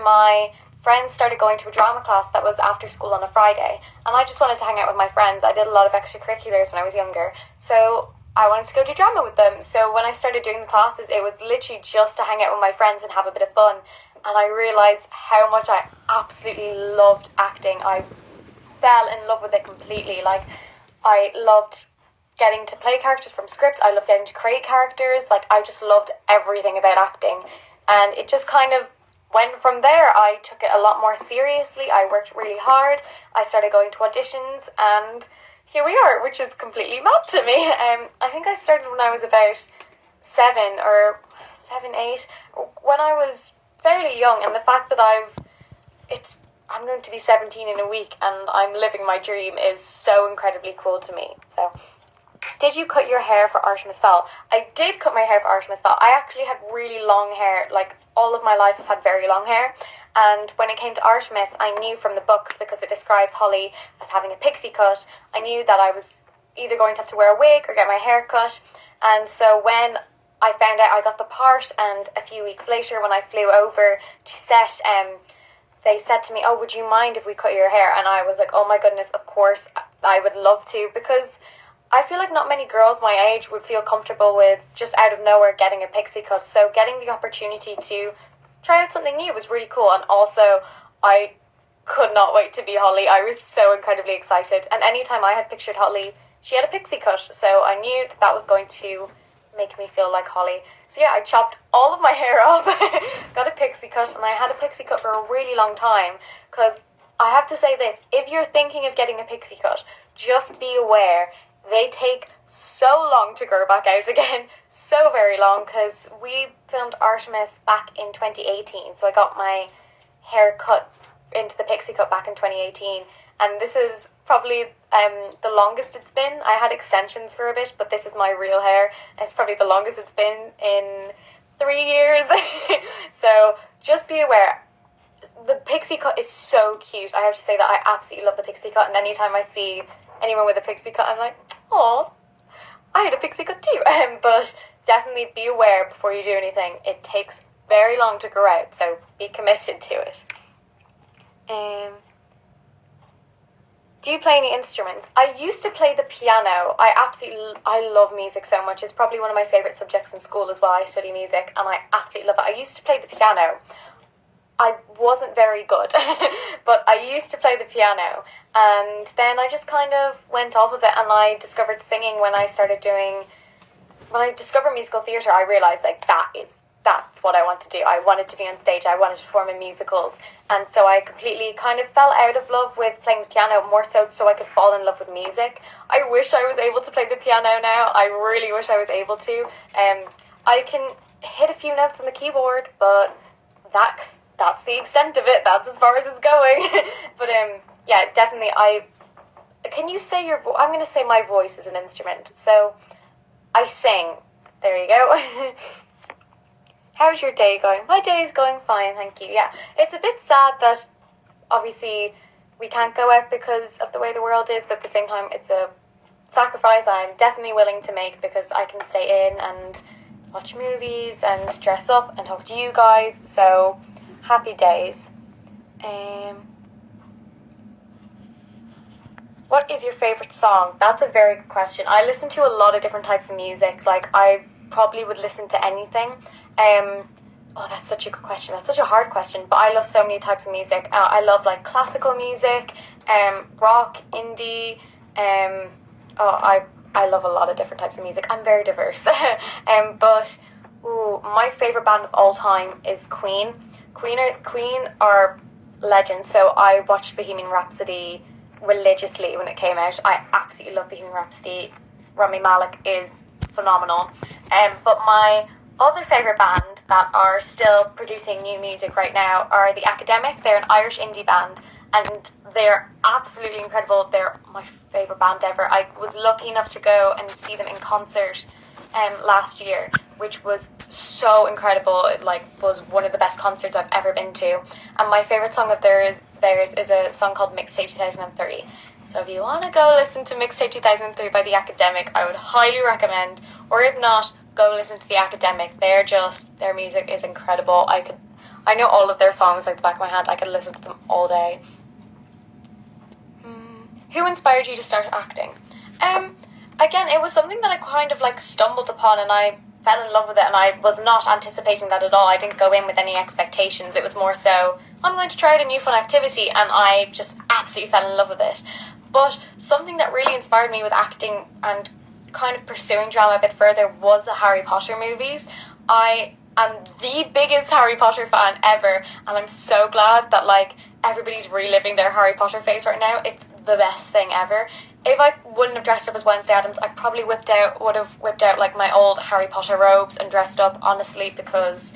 my friends started going to a drama class that was after school on a Friday, and I just wanted to hang out with my friends. I did a lot of extracurriculars when I was younger, so I wanted to go do drama with them. So when I started doing the classes, it was literally just to hang out with my friends and have a bit of fun, and I realised how much I absolutely loved acting. I fell in love with it completely. Like, I loved getting to play characters from scripts. I loved getting to create characters. Like, I just loved everything about acting, and it just kind of went from there. I took it a lot more seriously. I worked really hard. I started going to auditions, and here we are, which is completely mad to me. I think I started when I was about 7, 8, when I was fairly young, and the fact that I'm going to be 17 in a week and I'm living my dream is so incredibly cool to me. So, did you cut your hair for Artemis Fowl? I did cut my hair for Artemis Fowl. I actually have really long hair. Like, all of my life I've had very long hair. And when it came to Artemis, I knew from the books, because it describes Holly as having a pixie cut, I knew that I was either going to have to wear a wig or get my hair cut. And so when I found out I got the part, and a few weeks later when I flew over to set, they said to me, "Oh, would you mind if we cut your hair?" And I was like, oh my goodness, of course, I would love to, because I feel like not many girls my age would feel comfortable with just out of nowhere getting a pixie cut. So getting the opportunity to try out something new was really cool. And also, I could not wait to be Holly. I was so incredibly excited. And anytime I had pictured Holly, she had a pixie cut. So I knew that was going to make me feel like Holly. So yeah, I chopped all of my hair off, got a pixie cut, and I had a pixie cut for a really long time. Because I have to say this, if you're thinking of getting a pixie cut, just be aware they take so long to grow back out again, so very long, because we filmed Artemis back in 2018, so I got my hair cut into the pixie cut back in 2018, and this is probably the longest it's been. I had extensions for a bit, but this is my real hair, and it's probably the longest it's been in 3 years. So just be aware, the pixie cut is so cute. I have to say that I absolutely love the pixie cut, and anytime I see anyone with a pixie cut, I'm like, oh, I had a pixie cut too. But definitely be aware before you do anything. It takes very long to grow out, so be committed to it. Do you play any instruments? I used to play the piano. I love music so much. It's probably one of my favourite subjects in school as well. I study music and I absolutely love it. I used to play the piano. I wasn't very good, but I used to play the piano, and then I just kind of went off of it, and I discovered singing when I discovered musical theatre. I realised, like, that's what I want to do. I wanted to be on stage, I wanted to perform in musicals, and so I completely kind of fell out of love with playing the piano, more so I could fall in love with music. I wish I was able to play the piano now. I really wish I was able to. I can hit a few notes on the keyboard, but that's the extent of it. That's as far as it's going. But yeah, definitely. Can you say your I'm going to say my voice is an instrument. So I sing. There you go. How's your day going? My day is going fine, thank you. Yeah, it's a bit sad that obviously we can't go out because of the way the world is, but at the same time it's a sacrifice I'm definitely willing to make, because I can stay in and watch movies and dress up and talk to you guys. So happy days. What is your favourite song? That's a very good question. I listen to a lot of different types of music. Like, I probably would listen to anything. Oh, that's such a good question. That's such a hard question, but I love so many types of music. I love, like, classical music, rock, indie. I love a lot of different types of music. I'm very diverse. But my favourite band of all time is Queen. Queen are legends. So I watched Bohemian Rhapsody religiously when it came out. I absolutely love Bohemian Rhapsody. Rami Malek is phenomenal. But my other favourite band that are still producing new music right now are The Academic. They're an Irish indie band, and they're absolutely incredible. They're my favourite band ever. I was lucky enough to go and see them in concert last year, which was so incredible. It was one of the best concerts I've ever been to. And my favourite song of theirs is a song called Mixtape 2003. So if you want to go listen to Mixtape 2003 by The Academic, I would highly recommend. Or if not, go listen to The Academic. Their music is incredible. I know all of their songs like the back of my hand. I could listen to them all day. Who inspired you to start acting? Again, it was something that I kind of like stumbled upon, and I fell in love with it, and I was not anticipating that at all. I didn't go in with any expectations. It was more so, I'm going to try out a new fun activity, and I just absolutely fell in love with it. But something that really inspired me with acting and kind of pursuing drama a bit further was the Harry Potter movies. I am the biggest Harry Potter fan ever, and I'm so glad that like everybody's reliving their Harry Potter phase right now. It's the best thing ever. If I wouldn't have dressed up as Wednesday Addams, I probably would have whipped out like my old Harry Potter robes and dressed up, honestly, because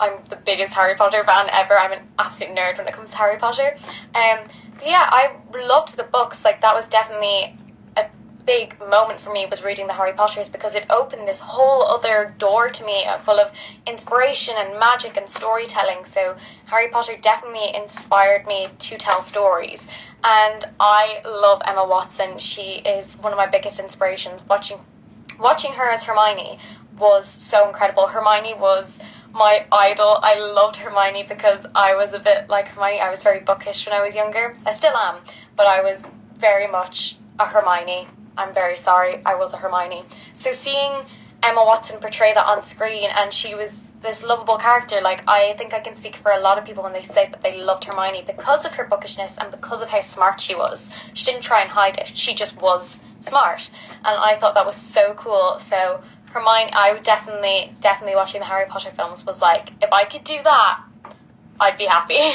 I'm the biggest Harry Potter fan ever. I'm an absolute nerd when it comes to Harry Potter. Yeah, I loved the books. Like, that was definitely a big moment for me, was reading the Harry Potters, because it opened this whole other door to me, full of inspiration and magic and storytelling. So Harry Potter definitely inspired me to tell stories. And I love Emma Watson. She is one of my biggest inspirations. Watching her as Hermione was so incredible. Hermione was my idol. I loved Hermione because I was a bit like Hermione. I was very bookish when I was younger. I still am, but I was very much a Hermione. I'm very sorry, I was a Hermione. So seeing Emma Watson portray that on screen, and she was this lovable character, like, I think I can speak for a lot of people when they say that they loved Hermione because of her bookishness and because of how smart she was. She didn't try and hide it. She just was smart. And I thought that was so cool. So Hermione, I would definitely watching the Harry Potter films was like, if I could do that, I'd be happy.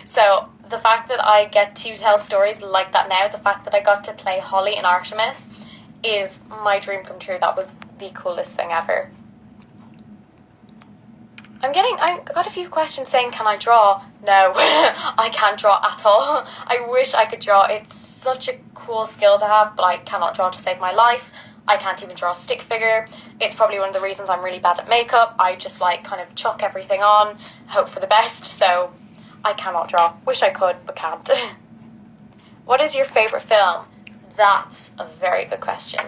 So the fact that I get to tell stories like that now, the fact that I got to play Holly in Artemis, is my dream come true. That was the coolest thing ever. I got a few questions saying, can I draw? No, I can't draw at all. I wish I could draw. It's such a cool skill to have, but I cannot draw to save my life. I can't even draw a stick figure. It's probably one of the reasons I'm really bad at makeup. I just like kind of chuck everything on, hope for the best. So I cannot draw. Wish I could, but can't. What is your favourite film? That's a very good question.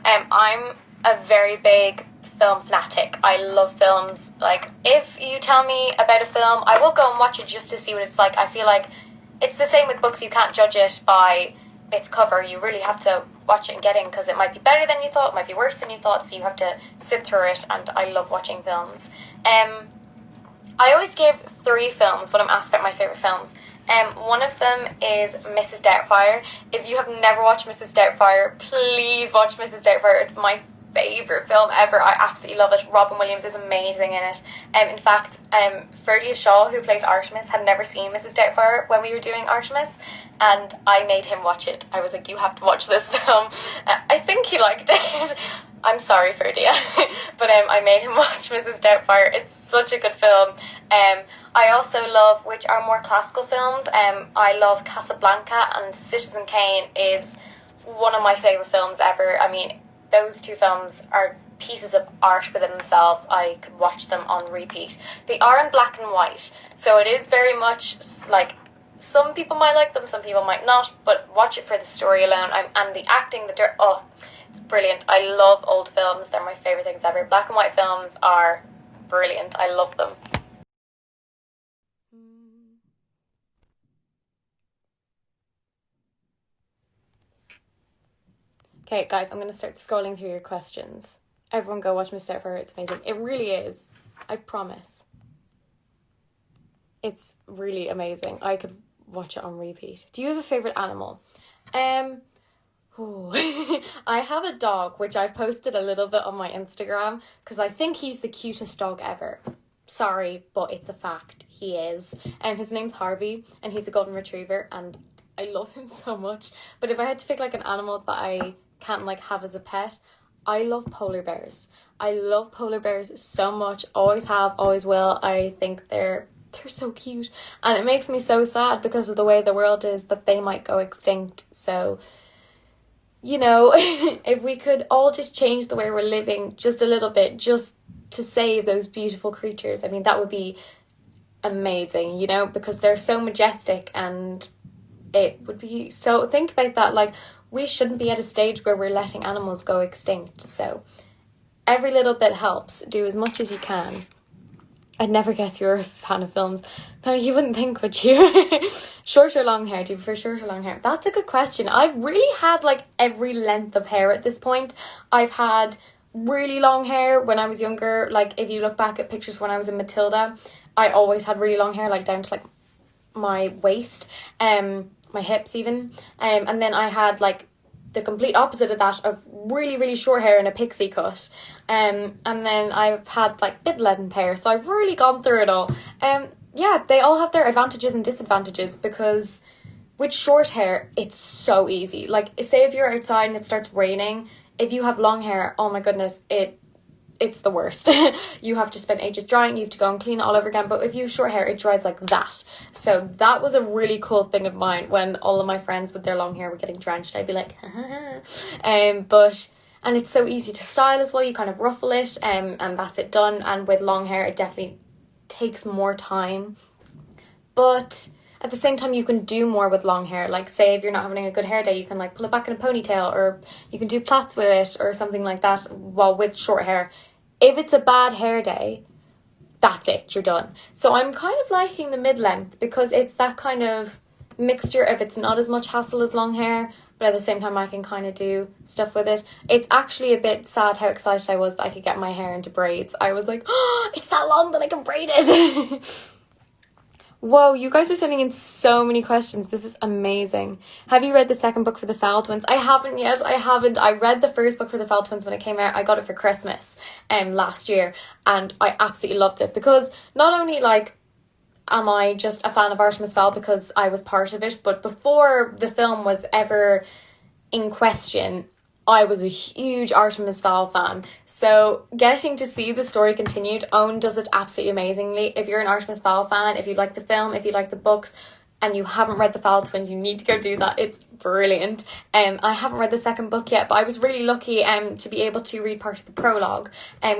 I'm a very big film fanatic. I love films. Like, if you tell me about a film, I will go and watch it just to see what it's like. I feel like it's the same with books. You can't judge it by its cover. You really have to watch it and get in, because it might be better than you thought, it might be worse than you thought, so you have to sit through it, and I love watching films. I always give 3 films when I'm asked about my favourite films. One of them is Mrs. Doubtfire. If you have never watched Mrs. Doubtfire, please watch Mrs. Doubtfire. It's my favourite film ever. I absolutely love it. Robin Williams is amazing in it. In fact, Fergus Shaw, who plays Artemis, had never seen Mrs. Doubtfire when we were doing Artemis, and I made him watch it. I was like, you have to watch this film. I think he liked it. I'm sorry, Ferdia. But I made him watch Mrs. Doubtfire. It's such a good film. I also love, which are more classical films, I love Casablanca, and Citizen Kane is one of my favourite films ever. I mean, those 2 films are pieces of art within themselves. I could watch them on repeat. They are in black and white, so it is very much like, some people might like them, some people might not, but watch it for the story alone. And the acting, it's brilliant. I love old films. They're my favourite things ever. Black and white films are brilliant. I love them. Okay, guys, I'm going to start scrolling through your questions. Everyone go watch Miss Doubtfire. It's amazing. It really is. I promise. It's really amazing. I could watch it on repeat. Do you have a favourite animal? I have a dog, which I've posted a little bit on my Instagram, because I think he's the cutest dog ever. Sorry, but it's a fact. He is. His name's Harvey, and he's a golden retriever, and I love him so much. But if I had to pick like an animal that I can't like have as a pet, I love polar bears. I love polar bears so much. Always have, always will. I think they're so cute, and it makes me so sad because of the way the world is, that they might go extinct. So, you know, if we could all just change the way we're living just a little bit, just to save those beautiful creatures, I mean, that would be amazing, you know, because they're so majestic, and it would be so, think about that, like, we shouldn't be at a stage where we're letting animals go extinct. So every little bit helps. Do as much as you can. I'd never guess you're a fan of films. No, you wouldn't think, would you? Short or long hair? Do you prefer short or long hair? That's a good question. I've really had like every length of hair at this point. I've had really long hair when I was younger. Like if you look back at pictures when I was in Matilda, I always had really long hair, like down to like my waist, my hips even. And then I had like the complete opposite of that, of really, really short hair in a pixie cut. And then I've had like mid-length hair, so I've really gone through it all. Yeah, they all have their advantages and disadvantages, because with short hair, it's so easy. Like, say if you're outside and it starts raining, if you have long hair, oh my goodness, it's the worst. You have to spend ages drying, you have to go and clean it all over again. But if you have short hair, it dries like that. So that was a really cool thing of mine when all of my friends with their long hair were getting drenched. I'd be like, and it's so easy to style as well. You kind of ruffle it, and that's it done. And with long hair, it definitely takes more time. But at the same time, you can do more with long hair. Like, say if you're not having a good hair day, you can like pull it back in a ponytail, or you can do plaits with it or something like that. While with short hair, if it's a bad hair day, that's it, you're done. So I'm kind of liking the mid-length, because it's that kind of mixture of, it's not as much hassle as long hair, but at the same time I can kind of do stuff with it. It's actually a bit sad how excited I was that I could get my hair into braids. I was like, oh, it's that long that I can braid it. Whoa, you guys are sending in so many questions. This is amazing. Have you read the second book for the Fowl twins? I haven't yet. I read the first book for the Fowl twins when it came out. I got it for Christmas last year, and I absolutely loved it, because not only like am I just a fan of Artemis Fowl because I was part of it, but before the film was ever in question, I was a huge Artemis Fowl fan. So getting to see the story continued, Owen does it absolutely amazingly. If you're an Artemis Fowl fan, if you like the film, if you like the books, and you haven't read the Fowl twins, you need to go do that. It's brilliant. I haven't read the second book yet, but I was really lucky to be able to read part of the prologue,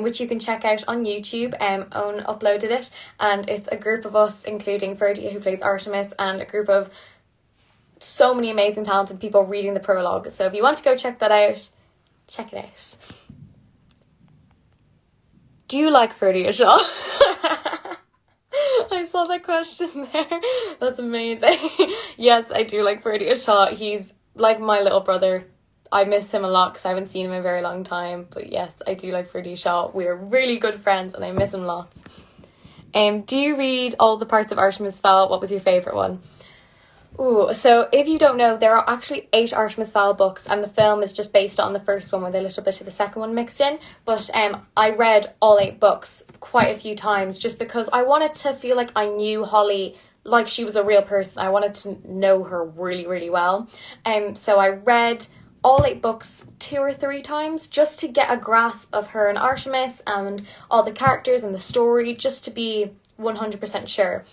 which you can check out on YouTube. Owen uploaded it, and it's a group of us, including Ferdy, who plays Artemis, and a group of so many amazing talented people reading the prologue. So if you want to go check that out, check it out. Do you like Ferdy Shaw? I saw that question there. That's amazing. Yes, I do like Ferdy Shaw. He's like my little brother. I miss him a lot because I haven't seen him in a very long time. But yes, I do like Ferdy Shaw. We're really good friends and I miss him lots. Do you read all the parts of Artemis Fowl? What was your favourite one? Ooh, so if you don't know, there are actually 8 Artemis Fowl books, and the film is just based on the first one with a little bit of the second one mixed in. But I read all 8 books quite a few times just because I wanted to feel like I knew Holly like she was a real person. I wanted to know her really, really well. So I read all 8 books 2 or 3 times just to get a grasp of her and Artemis and all the characters and the story, just to be 100% sure.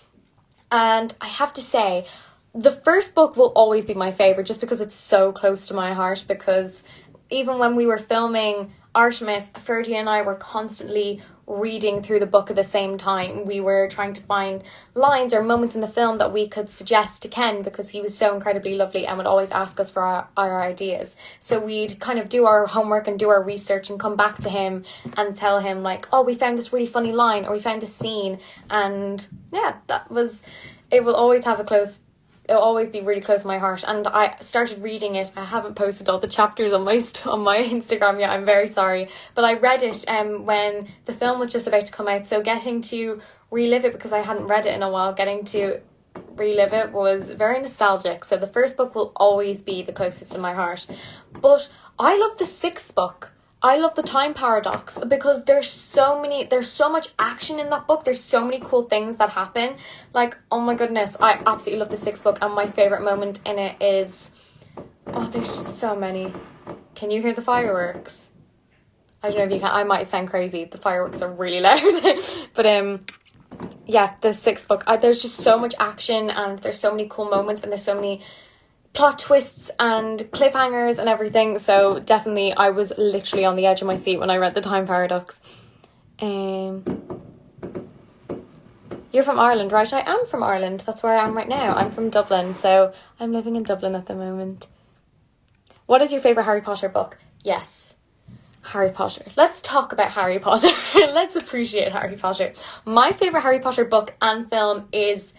And I have to say, the first book will always be my favourite just because it's so close to my heart, because even when we were filming Artemis, Ferdy and I were constantly reading through the book at the same time. We were trying to find lines or moments in the film that we could suggest to Ken, because he was so incredibly lovely and would always ask us for our ideas. So we'd kind of do our homework and do our research and come back to him and tell him like, oh, we found this really funny line, or we found this scene. And yeah, it will always be really close to my heart. And I started reading it. I haven't posted all the chapters on my Instagram yet, I'm very sorry, but I read it when the film was just about to come out, so getting to relive it, because I hadn't read it in a while, getting to relive it was very nostalgic. So the first book will always be the closest to my heart. But I love the 6th book. I love the time paradox, because there's so much action in that book. There's so many cool things that happen. Like, oh my goodness, I absolutely love the 6th book, and my favourite moment in it is, oh, there's so many. Can you hear the fireworks? I don't know if you can. I might sound crazy. The fireworks are really loud. But yeah, the 6th book, there's just so much action, and there's so many cool moments, and there's so many plot twists and cliffhangers and everything. So definitely I was literally on the edge of my seat when I read the time paradox. You're from Ireland, right? I am from Ireland. That's where I am right now. I'm from Dublin, so I'm living in Dublin at the moment. What is your favourite Harry Potter book? Yes, Harry Potter. Let's talk about Harry Potter. Let's appreciate Harry Potter. My favourite Harry Potter book and film is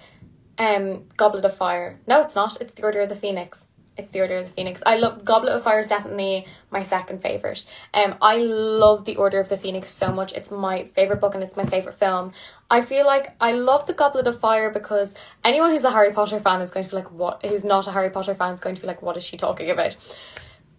Goblet of Fire. No, it's not. It's The Order of the Phoenix. It's The Order of the Phoenix. I love Goblet of Fire is definitely my second favourite. I love The Order of the Phoenix so much. It's my favourite book and it's my favourite film. I feel like I love The Goblet of Fire because anyone who's a Harry Potter fan is going to be like, what? Who's not a Harry Potter fan is going to be like, what is she talking about?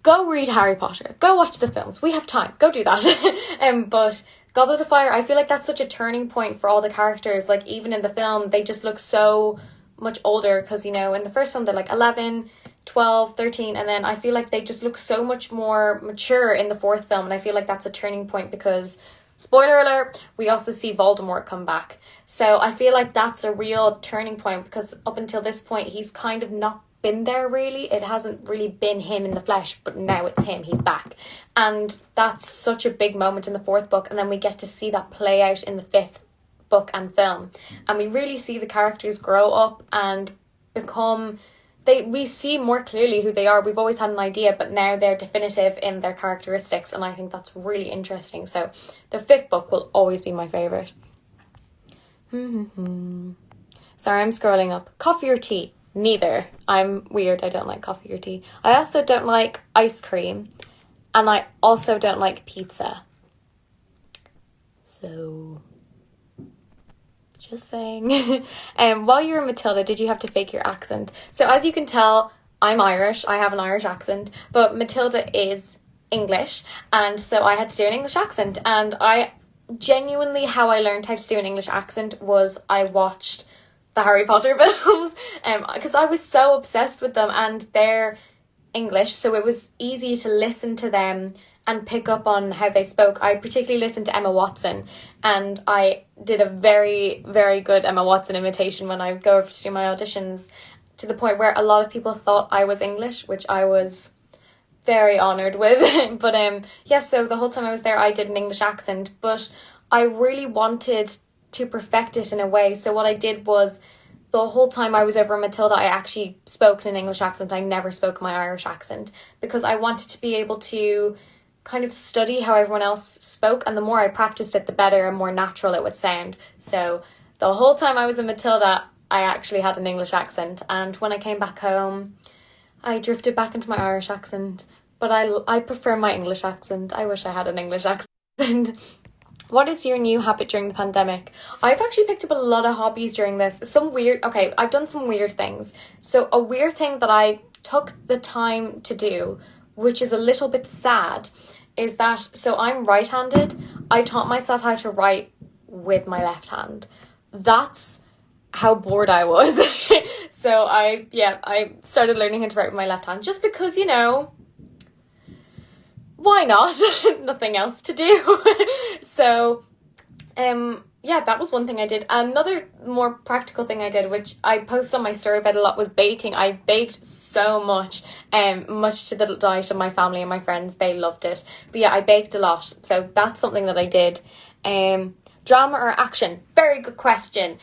Go read Harry Potter. Go watch the films. We have time. Go do that. But Goblet of Fire, I feel like that's such a turning point for all the characters. Like, even in the film, they just look so much older because, you know, in the first film, they're like 11, 12, 13, and then I feel like they just look so much more mature in the fourth film, and I feel like that's a turning point because, spoiler alert, we also see Voldemort come back. So I feel like that's a real turning point because up until this point, he's kind of not been there really. It hasn't really been him in the flesh, but now it's him. He's back. And that's such a big moment in the fourth book, and then we get to see that play out in the fifth book and film. And we really see the characters grow up and become... we see more clearly who they are. We've always had an idea, but now they're definitive in their characteristics, and I think that's really interesting. So the fifth book will always be my favourite. Sorry, I'm scrolling up. Coffee or tea? Neither. I'm weird. I don't like coffee or tea. I also don't like ice cream, and I also don't like pizza. So, just saying. While you were Matilda, did you have to fake your accent? So as you can tell, I'm Irish. I have an Irish accent, but Matilda is English, and so I had to do an English accent. And I genuinely, how I learned how to do an English accent was I watched the Harry Potter films, because I was so obsessed with them, and they're English, so it was easy to listen to them and pick up on how they spoke. I particularly listened to Emma Watson, and I did a very, very good Emma Watson imitation when I would go over to do my auditions, to the point where a lot of people thought I was English, which I was very honoured with. But so the whole time I was there, I did an English accent, but I really wanted to perfect it in a way. So what I did was, the whole time I was over in Matilda, I actually spoke in an English accent. I never spoke my Irish accent because I wanted to be able to kind of study how everyone else spoke, and the more I practiced it, the better and more natural it would sound. So the whole time I was in Matilda, I actually had an English accent, and when I came back home, I drifted back into my Irish accent, but I prefer my English accent. I wish I had an English accent. What is your new habit during the pandemic? I've actually picked up a lot of hobbies during this. I've done some weird things. So a weird thing that I took the time to do, which is a little bit sad, is that, so I'm right-handed. I taught myself how to write with my left hand. That's how bored I was. So I started learning how to write with my left hand just because, you know, why not? Nothing else to do. So, that was one thing I did. Another more practical thing I did, which I posted on my story about a lot, was baking. I baked so much, much to the delight of my family and my friends. They loved it. But yeah, I baked a lot. So that's something that I did. Drama or action? Very good question.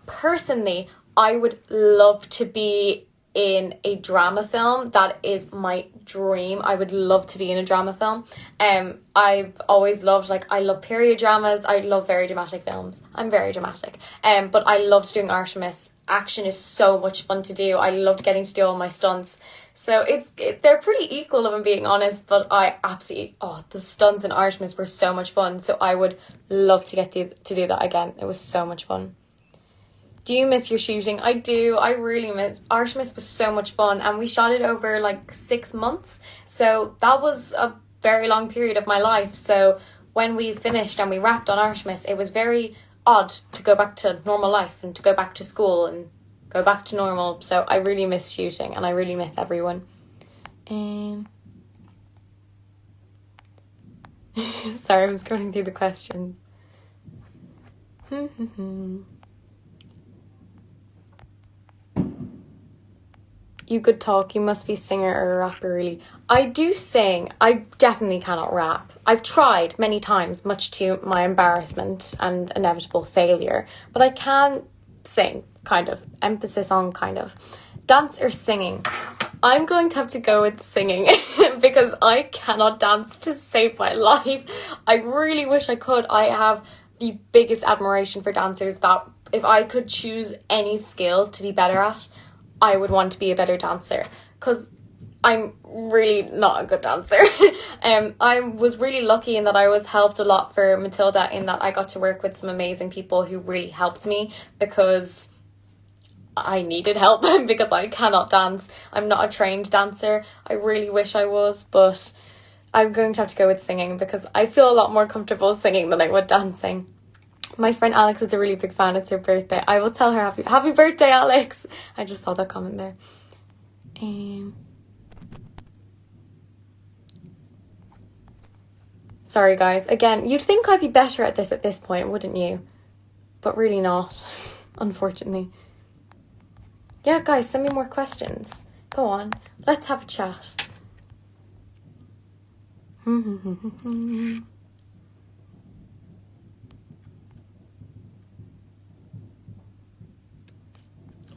Personally, I would love to be in a drama film. That is my dream. I would love to be in a drama film. I've always loved, I love period dramas. I love very dramatic films. I'm very dramatic. But I loved doing Artemis. Action is so much fun to do. I loved getting to do all my stunts. So they're pretty equal, if I'm being honest, but the stunts in Artemis were so much fun. So I would love to get to do that again. It was so much fun. Do you miss your shooting? I do. I really miss. Artemis was so much fun, and we shot it over 6 months. So that was a very long period of my life. So when we finished and we wrapped on Artemis, it was very odd to go back to normal life and to go back to school and go back to normal. So I really miss shooting, and I really miss everyone. Sorry, I'm scrolling through the questions. You could talk, you must be a singer or a rapper, really. I do sing. I definitely cannot rap. I've tried many times, much to my embarrassment and inevitable failure. But I can sing, kind of. Emphasis on kind of. Dance or singing? I'm going to have to go with singing because I cannot dance to save my life. I really wish I could. I have the biggest admiration for dancers that if I could choose any skill to be better at, I would want to be a better dancer because I'm really not a good dancer. I was really lucky in that I was helped a lot for Matilda in that I got to work with some amazing people who really helped me because I needed help because I cannot dance. I'm not a trained dancer. I really wish I was, but I'm going to have to go with singing because I feel a lot more comfortable singing than I would dancing. My friend Alex is a really big fan. It's her birthday. I will tell her happy birthday, Alex. I just saw that comment there. Sorry guys, again, you'd think I'd be better at this point, wouldn't you? But really not, unfortunately. Yeah, guys, send me more questions. Go on, let's have a chat.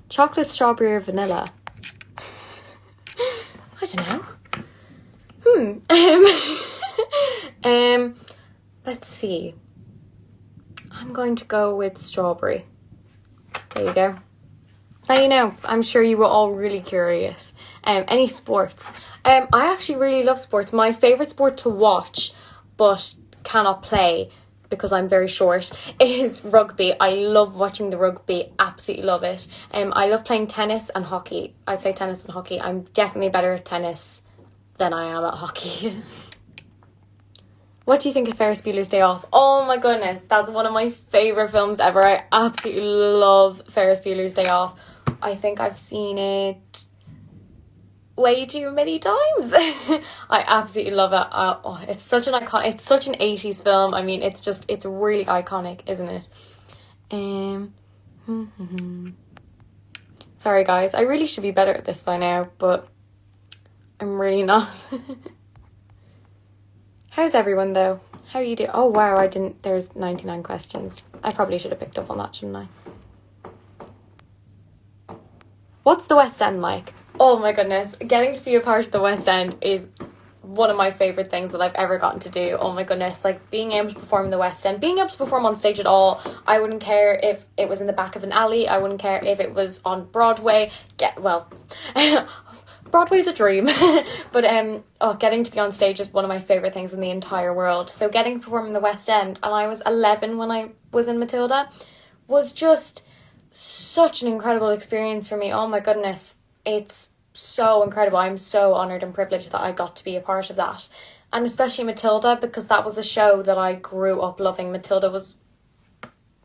Chocolate, strawberry, or vanilla? I don't know. Let's see. I'm going to go with strawberry. There you go. Now you know, I'm sure you were all really curious. Any sports? I actually really love sports. My favourite sport to watch, but cannot play because I'm very short, is rugby. I love watching the rugby, absolutely love it. I love playing tennis and hockey. I play tennis and hockey. I'm definitely better at tennis than I am at hockey. What do you think of Ferris Bueller's Day Off? Oh my goodness, that's one of my favourite films ever. I absolutely love Ferris Bueller's Day Off. I think I've seen it way too many times. I absolutely love it. It's such an 80s film. I mean, it's really iconic, isn't it? Sorry guys, I really should be better at this by now, but I'm really not. How's everyone though? How are you doing? Oh wow, there's 99 questions. I probably should have picked up on that, shouldn't I? What's the West End like? Oh my goodness, getting to be a part of the West End is one of my favourite things that I've ever gotten to do. Oh my goodness, like being able to perform in the West End, being able to perform on stage at all. I wouldn't care if it was in the back of an alley. I wouldn't care if it was on Broadway. Broadway's a dream. But getting to be on stage is one of my favourite things in the entire world. So getting to perform in the West End, and I was 11 when I was in Matilda, was just such an incredible experience for me. Oh my goodness, it's so incredible. I'm so honoured and privileged that I got to be a part of that. And especially Matilda, because that was a show that I grew up loving. Matilda was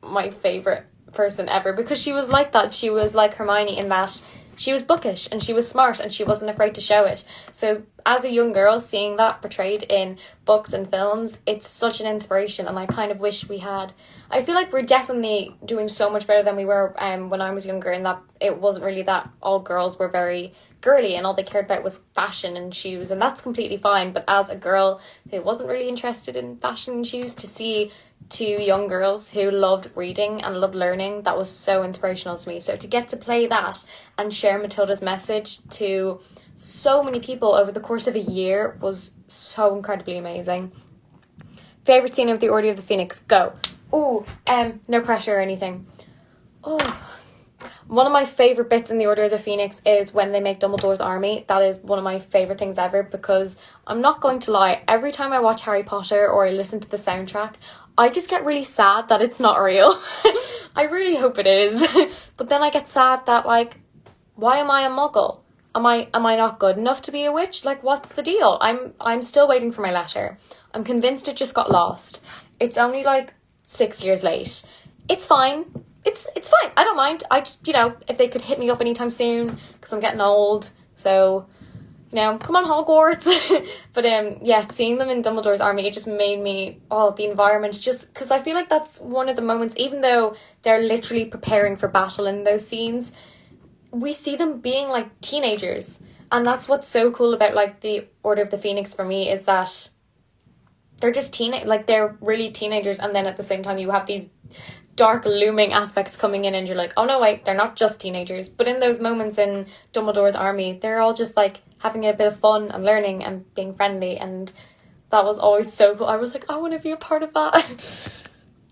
my favourite person ever because she was like that. She was like Hermione in that she was bookish and she was smart and she wasn't afraid to show it. So as a young girl, seeing that portrayed in books and films, it's such an inspiration, and I kind of wish we had. I feel like we're definitely doing so much better than we were when I was younger, in that it wasn't really that all girls were very girly and all they cared about was fashion and shoes, and that's completely fine. But as a girl who wasn't really interested in fashion and shoes, to see two young girls who loved reading and loved learning, that was so inspirational to me. So to get to play that and share Matilda's message to so many people over the course of a year was so incredibly amazing. Favourite scene of The Order of the Phoenix? Go. Ooh, no pressure or anything. Oh, one of my favourite bits in The Order of the Phoenix is when they make Dumbledore's army. That is one of my favourite things ever, because I'm not going to lie, every time I watch Harry Potter or I listen to the soundtrack, I just get really sad that it's not real. I really hope it is. But then I get sad that, like, why am I a muggle? Am I not good enough to be a witch? Like, what's the deal? I'm still waiting for my letter. I'm convinced it just got lost. It's only like 6 years late. It's fine. It's fine. I don't mind. I just, if they could hit me up anytime soon, because I'm getting old. So, come on, Hogwarts. But seeing them in Dumbledore's army, it just made me, the environment, just because I feel like that's one of the moments, even though they're literally preparing for battle in those scenes, we see them being like teenagers. And that's what's so cool about like the Order of the Phoenix for me, is that they're just they're really teenagers, and then at the same time you have these dark looming aspects coming in, and you're like, oh no, wait, they're not just teenagers. But in those moments in Dumbledore's army, they're all just like having a bit of fun and learning and being friendly, and that was always so cool. I was like, I want to be a part of that.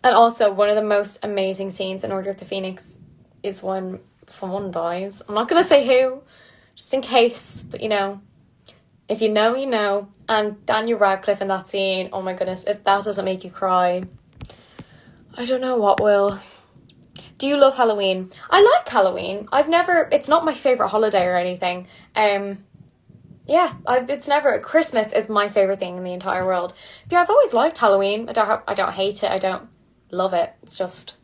And also, one of the most amazing scenes in Order of the Phoenix is when someone dies. I'm not going to say who, just in case, but you know, if you know, you know. And Daniel Radcliffe in that scene, oh my goodness, if that doesn't make you cry, I don't know what will. Do you love Halloween? I like Halloween. It's not my favourite holiday or anything. It's never, Christmas is my favourite thing in the entire world. But yeah, I've always liked Halloween. I don't hate it. I don't love it. It's just,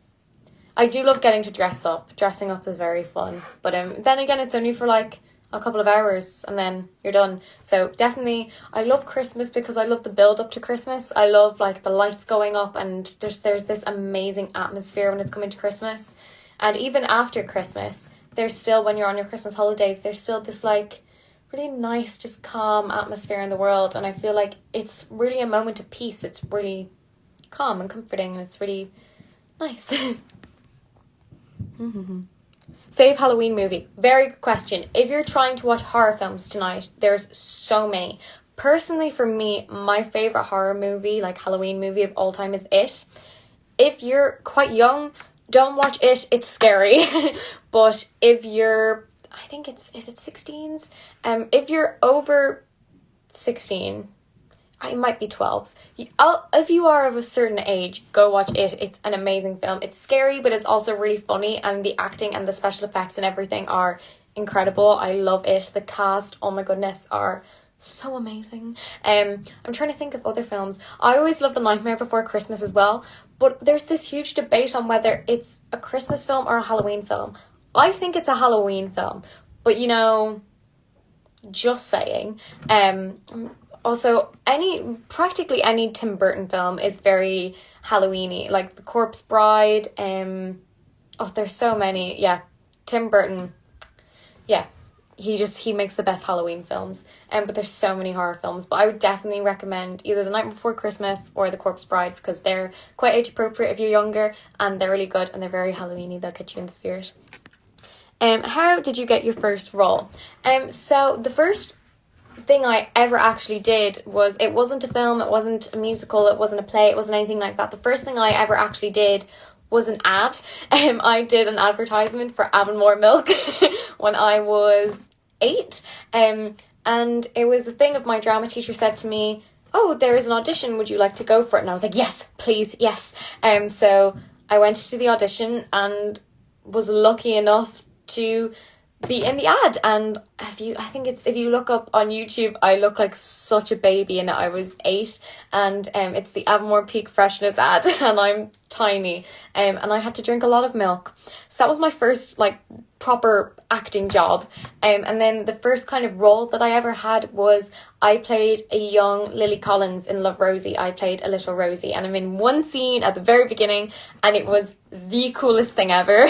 I do love getting to dress up. Dressing up is very fun. But then again, it's only for like a couple of hours and then you're done. So definitely, I love Christmas because I love the build up to Christmas. I love like the lights going up, and there's this amazing atmosphere when it's coming to Christmas. And even after Christmas, there's still, when you're on your Christmas holidays, there's still this like really nice, just calm atmosphere in the world. And I feel like it's really a moment of peace. It's really calm and comforting, and it's really nice. Fave Halloween movie. Very good question. If you're trying to watch horror films tonight, there's so many. Personally, for me, my favourite horror movie, like Halloween movie of all time, is It. If you're quite young, don't watch It. It's scary. But if you're, I think is it 16s? If you're over 16, it might be 12s. If you are of a certain age, go watch It. It's an amazing film. It's scary, but it's also really funny, and the acting and the special effects and everything are incredible. I love it. The cast, oh my goodness, are so amazing. I'm trying to think of other films. I always love The Nightmare Before Christmas as well, but there's this huge debate on whether it's a Christmas film or a Halloween film. I think it's a Halloween film, but you know, just saying. Also, practically any Tim Burton film is very Halloween-y, like The Corpse Bride. There's so many. Yeah, Tim Burton. Yeah, he makes the best Halloween films. But there's so many horror films. But I would definitely recommend either The Night Before Christmas or The Corpse Bride, because they're quite age appropriate if you're younger, and they're really good, and they're very Halloween-y. They'll get you in the spirit. How did you get your first role? So the first thing I ever actually did was, it wasn't a film, it wasn't a musical, it wasn't a play, it wasn't anything like that. The first thing I ever actually did was an ad. I did an advertisement for Avonmore Milk when I was 8. And it was the thing of, my drama teacher said to me, oh, there's an audition, would you like to go for it? And I was like, yes, please, yes. So I went to the audition and was lucky enough to be in the ad. And if you look up on YouTube, I look like such a baby, and I was 8, and it's the Avonmore Peak Freshness ad, and I'm tiny, and I had to drink a lot of milk. So that was my first like proper acting job. And then the first kind of role that I ever had was, I played a young Lily Collins in Love, Rosie. I played a little Rosie, and I'm in one scene at the very beginning, and it was the coolest thing ever.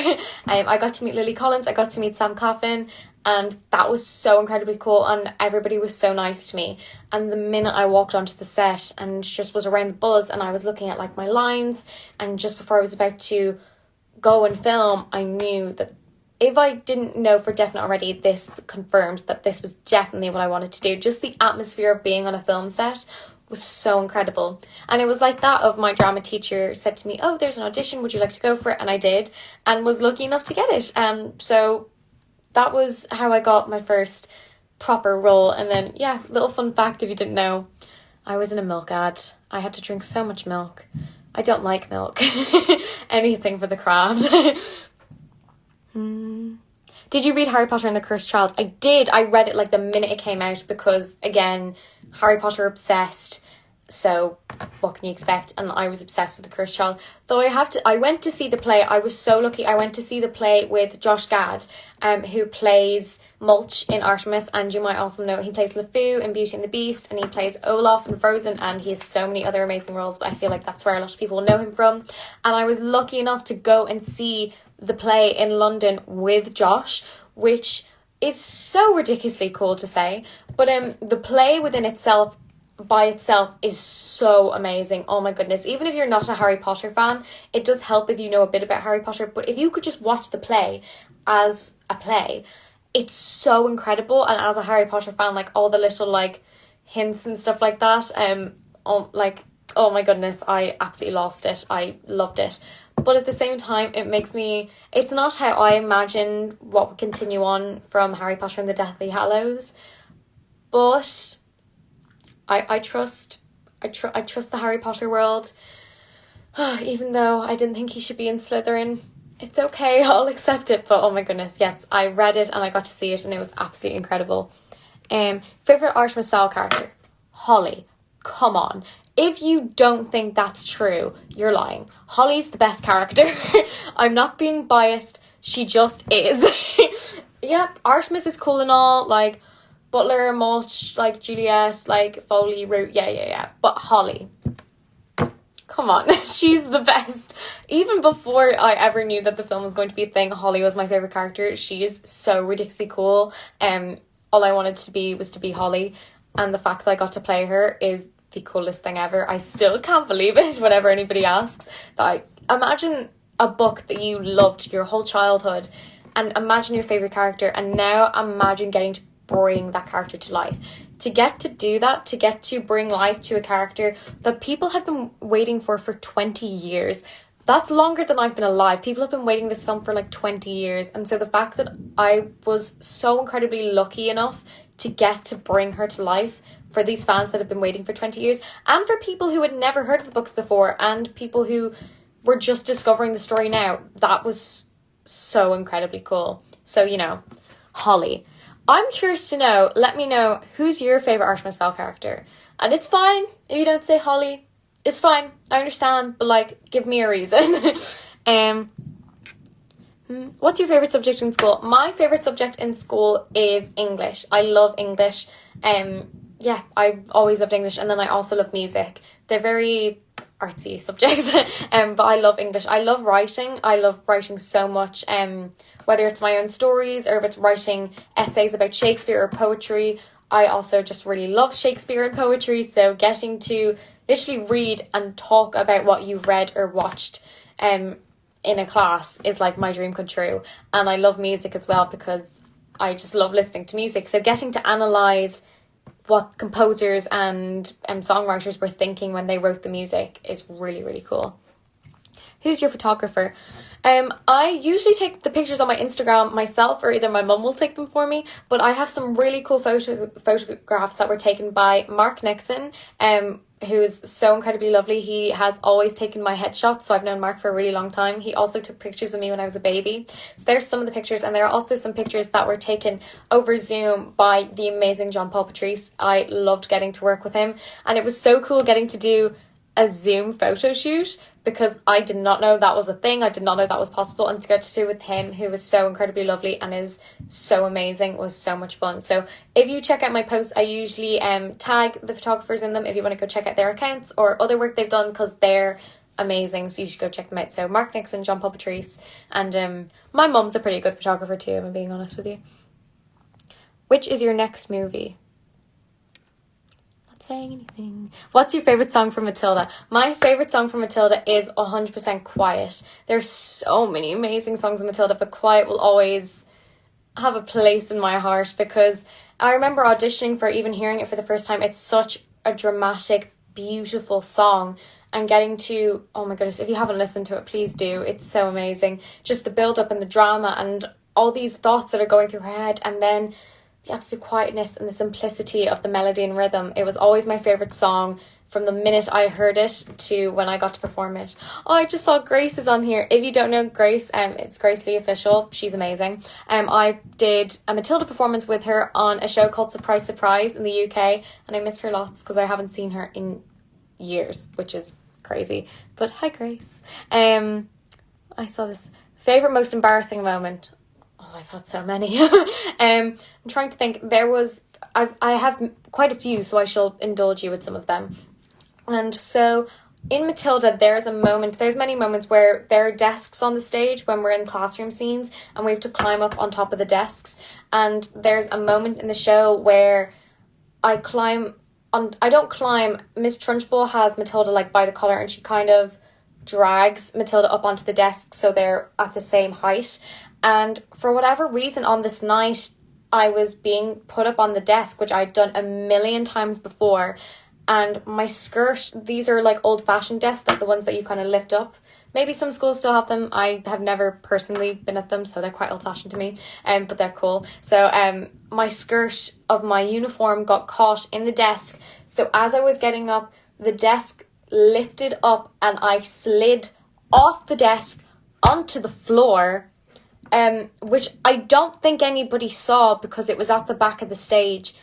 I got to meet Lily Collins, I got to meet Sam Coffin, and that was so incredibly cool, and everybody was so nice to me. And the minute I walked onto the set and just was around the buzz, and I was looking at like my lines, and just before I was about to go and film, I knew that if I didn't know for definite already, this confirmed that this was definitely what I wanted to do. Just the atmosphere of being on a film set was so incredible. And it was like that of, my drama teacher said to me, oh, there's an audition, would you like to go for it? And I did, and was lucky enough to get it. So that was how I got my first proper role. And then, yeah, little fun fact if you didn't know, I was in a milk ad. I had to drink so much milk. I don't like milk. Anything for the craft. Did you read Harry Potter and the Cursed Child? I did. I read it like the minute it came out because, again, Harry Potter obsessed. So what can you expect? And I was obsessed with the Cursed Child. Though I went to see the play. I was so lucky. I went to see the play with Josh Gad, who plays Mulch in Artemis. And you might also know he plays LeFou in Beauty and the Beast. And he plays Olaf in Frozen. And he has so many other amazing roles. But I feel like that's where a lot of people know him from. And I was lucky enough to go and see the play in London with Josh, which is so ridiculously cool to say. But the play within itself by itself is so amazing. Oh my goodness. Even if you're not a Harry Potter fan, it does help if you know a bit about Harry Potter. But if you could just watch the play as a play, it's so incredible. And as a Harry Potter fan, like all the little like hints and stuff like that, oh my goodness, I absolutely lost it. I loved it. But at the same time, it's not how I imagined what would continue on from Harry Potter and the Deathly Hallows. But I trust the Harry Potter world. Even though I didn't think he should be in Slytherin. It's okay, I'll accept it. But oh my goodness, yes, I read it and I got to see it and it was absolutely incredible. Favourite Artemis Fowl character? Holly. Come on. If you don't think that's true, you're lying. Holly's the best character. I'm not being biased. She just is. Yep, Artemis is cool and all. Like, Bueller, Mulch, like, Juliet, like, Foley, Root. Yeah. But Holly. Come on. She's the best. Even before I ever knew that the film was going to be a thing, Holly was my favourite character. She is so ridiculously cool. All I wanted to be was to be Holly. And the fact that I got to play her is the coolest thing ever. I still can't believe it whenever anybody asks. Imagine a book that you loved your whole childhood and imagine your favourite character, and now imagine getting to bring that character to life. To get to do that, to get to bring life to a character that people had been waiting for 20 years. That's longer than I've been alive. People have been waiting this film for like 20 years. And so the fact that I was so incredibly lucky enough to get to bring her to life for these fans that have been waiting for 20 years, and for people who had never heard of the books before, and people who were just discovering the story now, that was so incredibly cool. So, Holly. I'm curious to know, let me know, who's your favourite Artemis Fowl character? And it's fine if you don't say Holly. It's fine. I understand. But, like, give me a reason. What's your favourite subject in school? My favourite subject in school is English. I love English. Yeah, I've always loved English. And then I also love music. They're very artsy subjects. But I love English. I love writing. I love writing so much. Whether it's my own stories or if it's writing essays about Shakespeare or poetry. I also just really love Shakespeare and poetry. So getting to literally read and talk about what you've read or watched in a class is like my dream come true. And I love music as well because I just love listening to music. So getting to analyse what composers and songwriters were thinking when they wrote the music is really, really cool. Who's your photographer? I usually take the pictures on my Instagram myself, or either my mum will take them for me, but I have some really cool photographs that were taken by Mark Nixon, who is so incredibly lovely. He has always taken my headshots, so I've known Mark for a really long time. He also took pictures of me when I was a baby. So there's some of the pictures, and there are also some pictures that were taken over Zoom by the amazing John Paul Patrice. I loved getting to work with him, and it was so cool getting to do a Zoom photo shoot because I did not know that was a thing. I did not know that was possible, and to get to do with him, who was so incredibly lovely and is so amazing, was so much fun. So if you check out my posts, I usually tag the photographers in them if you want to go check out their accounts or other work they've done, because they're amazing, so you should go check them out. So Mark Nixon, John Paul Patrice, and my mum's a pretty good photographer too, if I'm being honest with you. Which is your next movie? Saying anything. What's your favourite song from Matilda? My favourite song from Matilda is 100% Quiet. There's so many amazing songs in Matilda, but Quiet will always have a place in my heart because I remember auditioning for even hearing it for the first time. It's such a dramatic, beautiful song, and getting to, oh my goodness, if you haven't listened to it, please do. It's so amazing. Just the build up and the drama and all these thoughts that are going through her head, and then the absolute quietness and the simplicity of the melody and rhythm. It was always my favourite song from the minute I heard it to when I got to perform it. Oh, I just saw Grace is on here. If you don't know Grace, it's Grace Lee Official. She's amazing. I did a Matilda performance with her on a show called Surprise Surprise in the UK, and I miss her lots because I haven't seen her in years, which is crazy. But hi, Grace. I saw this. Favourite most embarrassing moment? Oh, I've had so many. I'm trying to think. I have quite a few, so I shall indulge you with some of them. And so in Matilda, there's many moments where there are desks on the stage when we're in classroom scenes and we have to climb up on top of the desks. And there's a moment in the show where I climb I don't climb. Miss Trunchbull has Matilda like by the collar, and she kind of drags Matilda up onto the desk so they're at the same height. And for whatever reason on this night, I was being put up on the desk, which I'd done a million times before. And my skirt, these are like old-fashioned desks, like the ones that you kind of lift up. Maybe some schools still have them. I have never personally been at them, so they're quite old-fashioned to me, but they're cool. So my skirt of my uniform got caught in the desk. So as I was getting up, the desk lifted up and I slid off the desk onto the floor, which I don't think anybody saw because it was at the back of the stage.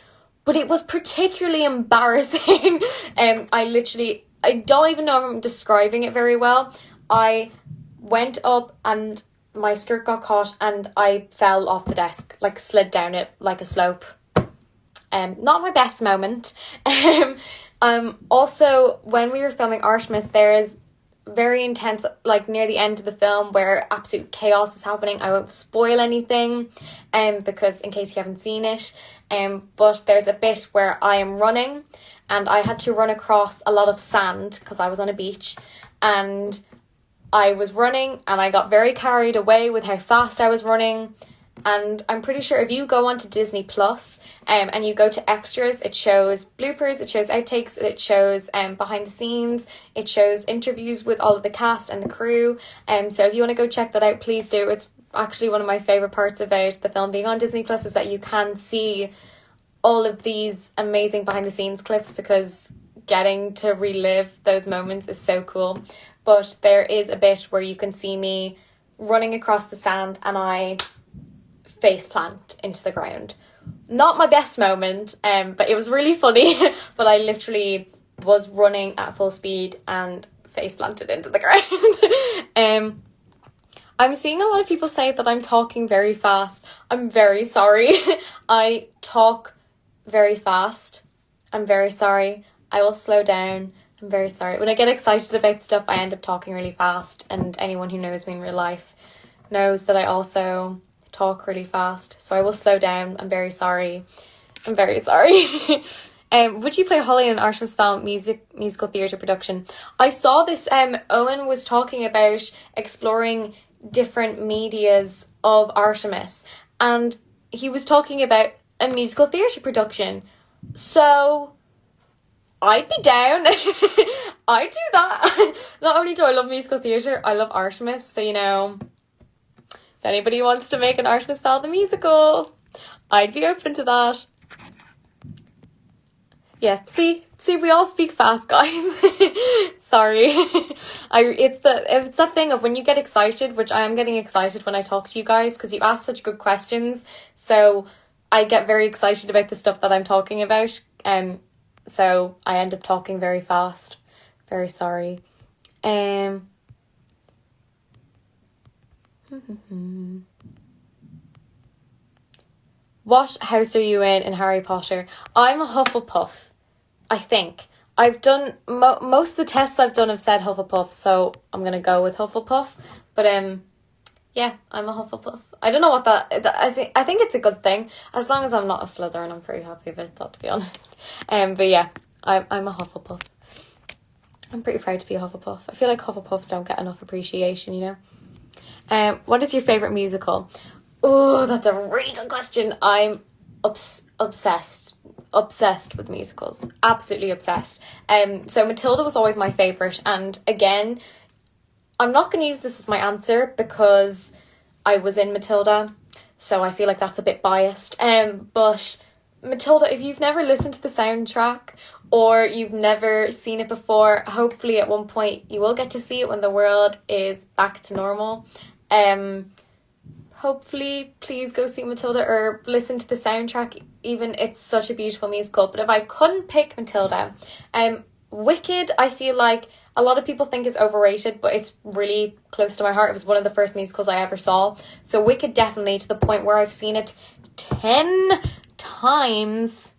But it was particularly embarrassing. I don't even know if I'm describing it very well. I went up and my skirt got caught and I fell off the desk, like slid down it like a slope. Not my best moment. Also, when we were filming Artemis, there is very intense, like near the end of the film, where absolute chaos is happening. I won't spoil anything, because in case you haven't seen it, but there's a bit where I am running, and I had to run across a lot of sand because I was on a beach, and I was running, and I got very carried away with how fast I was running. And I'm pretty sure if you go onto Disney Plus, and you go to extras, it shows bloopers, it shows outtakes, it shows behind the scenes, it shows interviews with all of the cast and the crew. So if you want to go check that out, please do. It's actually one of my favourite parts about the film being on Disney Plus, is that you can see all of these amazing behind the scenes clips, because getting to relive those moments is so cool. But there is a bit where you can see me running across the sand and I face plant into the ground. Not my best moment, but it was really funny. But I literally was running at full speed and face planted into the ground. I'm seeing a lot of people say that I'm talking very fast. I'm very sorry. I talk very fast. I'm very sorry. I will slow down. I'm very sorry. When I get excited about stuff, I end up talking really fast, and anyone who knows me in real life knows that I also talk really fast, so I will slow down. I'm very sorry. I'm very sorry. Would you play Holly in an Artemis Fowl musical theatre production? I saw this, Owen was talking about exploring different medias of Artemis, and he was talking about a musical theatre production, so I'd be down. I'd do that. Not only do I love musical theatre, I love Artemis, so you know, if anybody wants to make an Artemis Fowl the musical, I'd be open to that. Yeah, see, we all speak fast, guys. Sorry. It's that thing of when you get excited, which I am getting excited when I talk to you guys, because you ask such good questions, so I get very excited about the stuff that I'm talking about, so I end up talking very fast. Very sorry. What house are you in Harry Potter? I'm a Hufflepuff, I think. I've done most of the tests I've done have said Hufflepuff, so I'm gonna go with Hufflepuff. But yeah, I'm a Hufflepuff. I don't know what that I think it's a good thing. As long as I'm not a Slytherin, I'm pretty happy with that, to be honest. But yeah, I'm a Hufflepuff. I'm pretty proud to be a Hufflepuff. I feel like Hufflepuffs don't get enough appreciation, you know. What is your favourite musical? Oh, that's a really good question. I'm obsessed with musicals. Absolutely obsessed. So Matilda was always my favourite, and again, I'm not going to use this as my answer because I was in Matilda, so I feel like that's a bit biased. But Matilda, if you've never listened to the soundtrack or you've never seen it before, hopefully at one point you will get to see it when the world is back to normal. Hopefully, please go see Matilda or listen to the soundtrack. Even it's such a beautiful musical. But if I couldn't pick Matilda, Wicked, I feel like a lot of people think is overrated, but it's really close to my heart. It was one of the first musicals I ever saw. So Wicked, definitely, to the point where I've seen it 10 times.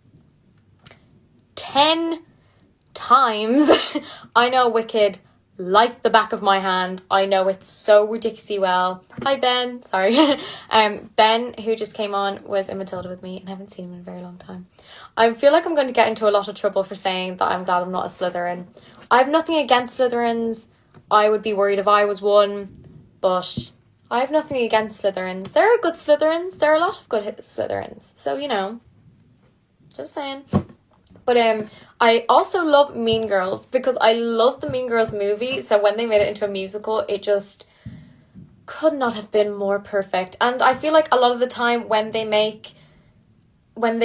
10 times. I know Wicked like the back of my hand. I know it so ridiculously well. Hi, Ben. Sorry. Ben, who just came on, was in Matilda with me, and I haven't seen him in a very long time. I feel like I'm going to get into a lot of trouble for saying that I'm glad I'm not a Slytherin. I have nothing against Slytherins. I would be worried if I was one, but I have nothing against Slytherins. There are good Slytherins. There are a lot of good Slytherins. So, you know, just saying. But I also love Mean Girls because I love the Mean Girls movie. So when they made it into a musical, it just could not have been more perfect. And I feel like a lot of the time when they